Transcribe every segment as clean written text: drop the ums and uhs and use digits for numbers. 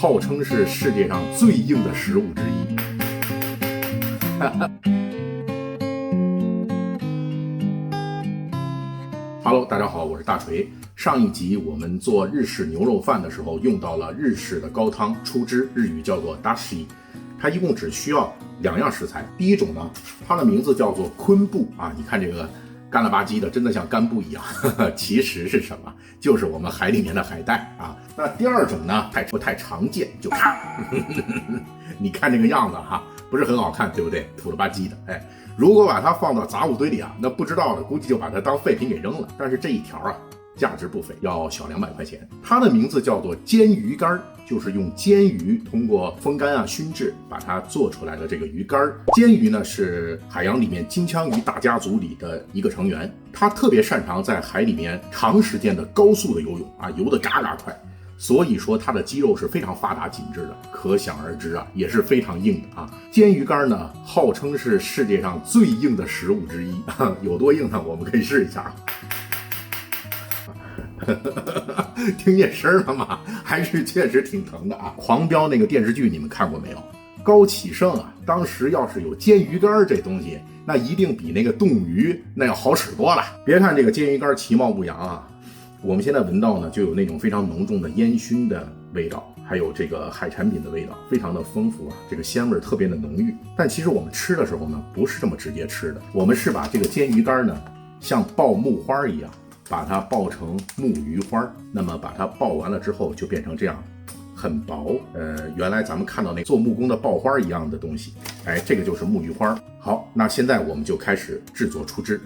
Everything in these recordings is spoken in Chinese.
号称是世界上最硬的食物之一。Hello， 大家好，我是大锤。上一集我们做日式牛肉饭的时候用到了日式的高汤出汁，日语叫做 dashi， 它一共只需要2样食材。第一种呢，它的名字叫做昆布啊，你看这个干了吧唧的，真的像干布一样，其实是什么？就是我们海里面的海带啊。那第二种呢，不太常见，就是你看这个样子哈，不是很好看，对不对？土了吧唧的，哎。如果把它放到杂物堆里啊，那不知道的估计就把它当废品给扔了。但是这一条啊，价值不菲，要小200块钱。它的名字叫做煎鱼干，就是用煎鱼通过风干啊、熏制把它做出来的这个鱼干。煎鱼呢是海洋里面金枪鱼大家族里的一个成员，它特别擅长在海里面长时间的高速的游泳啊，游得嘎嘎快。所以说它的肌肉是非常发达紧致的，可想而知啊，也是非常硬的啊。煎鱼干呢，号称是世界上最硬的食物之一，有多硬呢？我们可以试一下。听见声了吗？还是确实挺疼的啊。狂飙那个电视剧你们看过没有？高启盛啊，当时要是有煎鱼干这东西，那一定比那个冻鱼那要好使多了。别看这个煎鱼干其貌不扬啊，我们现在闻到呢，就有那种非常浓重的烟熏的味道，还有这个海产品的味道，非常的丰富啊，这个鲜味特别的浓郁。但其实我们吃的时候呢，不是这么直接吃的，我们是把这个煎鱼干呢，像爆木花一样，把它爆成木鱼花。那么把它爆完了之后，就变成这样，很薄。原来咱们看到那做木工的爆花一样的东西，哎，这个就是木鱼花。好，那现在我们就开始制作出汁。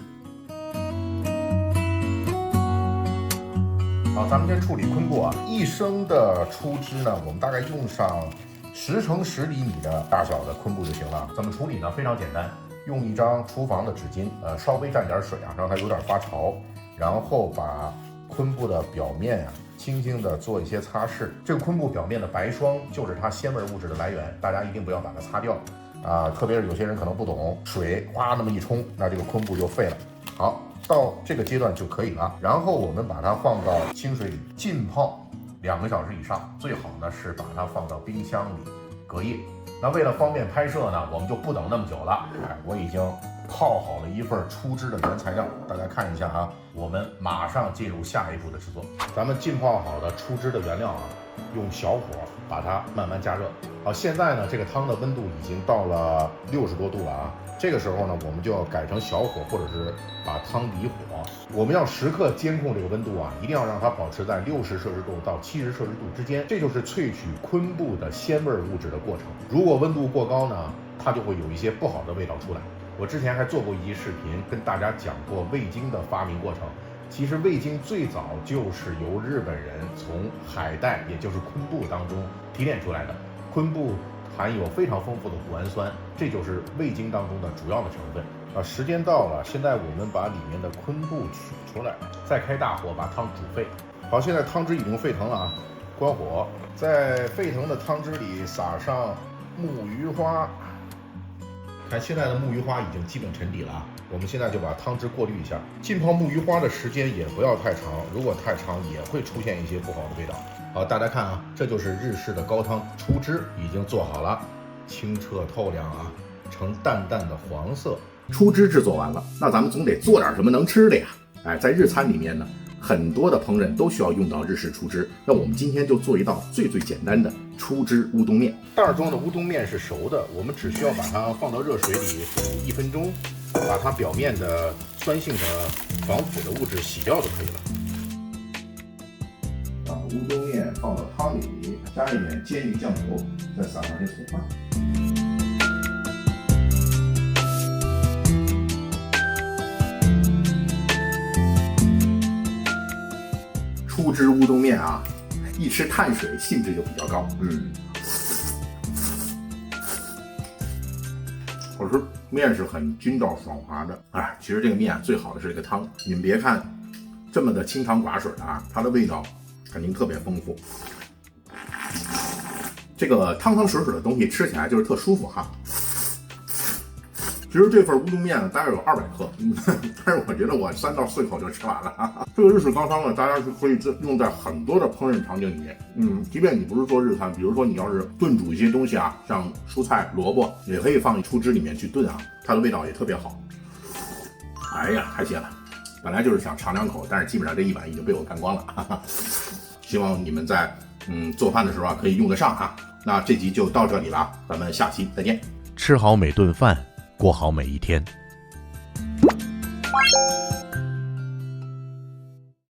好，咱们先处理昆布啊。1升的出汁呢，我们大概用上10乘10厘米的大小的昆布就行了。怎么处理呢？非常简单，用一张厨房的纸巾，稍微蘸点水啊，让它有点发潮，然后把昆布的表面啊，轻轻的做一些擦拭。这个昆布表面的白霜就是它鲜味物质的来源，大家一定不要把它擦掉啊。特别是有些人可能不懂，水哗那么一冲，那这个昆布就废了。好。到这个阶段就可以了，然后我们把它放到清水里浸泡2个小时以上，最好呢是把它放到冰箱里隔夜。那为了方便拍摄呢，我们就不等那么久了。我已经泡好了一份出汁的原材料，大家看一下啊。我们马上进入下一步的制作。咱们浸泡好的出汁的原料啊，用小火把它慢慢加热。好，现在呢这个汤的温度已经到了60多度了啊。这个时候呢，我们就要改成小火，或者是把汤离火。我们要时刻监控这个温度啊，一定要让它保持在60摄氏度到70摄氏度之间。这就是萃取昆布的鲜味物质的过程。如果温度过高呢，它就会有一些不好的味道出来。我之前还做过一集视频，跟大家讲过味精的发明过程。其实味精最早就是由日本人从海带，也就是昆布当中提炼出来的。昆布含有非常丰富的谷氨酸，这就是味精当中的主要的成分。时间到了，现在我们把里面的昆布取出来，再开大火把汤煮沸。好，现在汤汁已经沸腾了啊，关火，在沸腾的汤汁里撒上木鱼花。看现在的木鱼花已经基本沉底了啊，我们现在就把汤汁过滤一下。浸泡木鱼花的时间也不要太长，如果太长也会出现一些不好的味道。好，大家看啊，这就是日式的高汤，出汁已经做好了，清澈透亮啊，呈淡淡的黄色。出汁制作完了，那咱们总得做点什么能吃的呀。哎，在日餐里面呢，很多的烹饪都需要用到日式出汁。那我们今天就做一道最简单的出汁乌冬面。袋装的乌冬面是熟的，我们只需要把它放到热水里煮1分钟，把它表面的酸性的防腐的物质洗掉就可以了。把乌冬面放到汤里，加一点煎鱼酱油，再撒上这葱花。出汁乌冬面啊，一吃碳水性质就比较高。好吃，面是很筋道爽滑的。哎，其实这个面最好的是这个汤，你们别看这么的清汤寡水啊，它的味道肯定特别丰富。这个汤汤水水的东西吃起来就是特舒服哈。其实这份乌冬面呢，大概有200克，但是我觉得我3到4口就吃完了。这个日式高汤呢，大家是可以用在很多的烹饪场景里面。即便你不是做日餐，比如说你要是炖煮一些东西啊，像蔬菜、萝卜，也可以放出汁里面去炖啊，它的味道也特别好。哎呀，太鲜了！本来就是想尝2口，但是基本上这1碗已经被我干光了。希望你们在做饭的时候啊，可以用得上哈。那这集就到这里了，咱们下期再见。吃好每顿饭，过好每一天。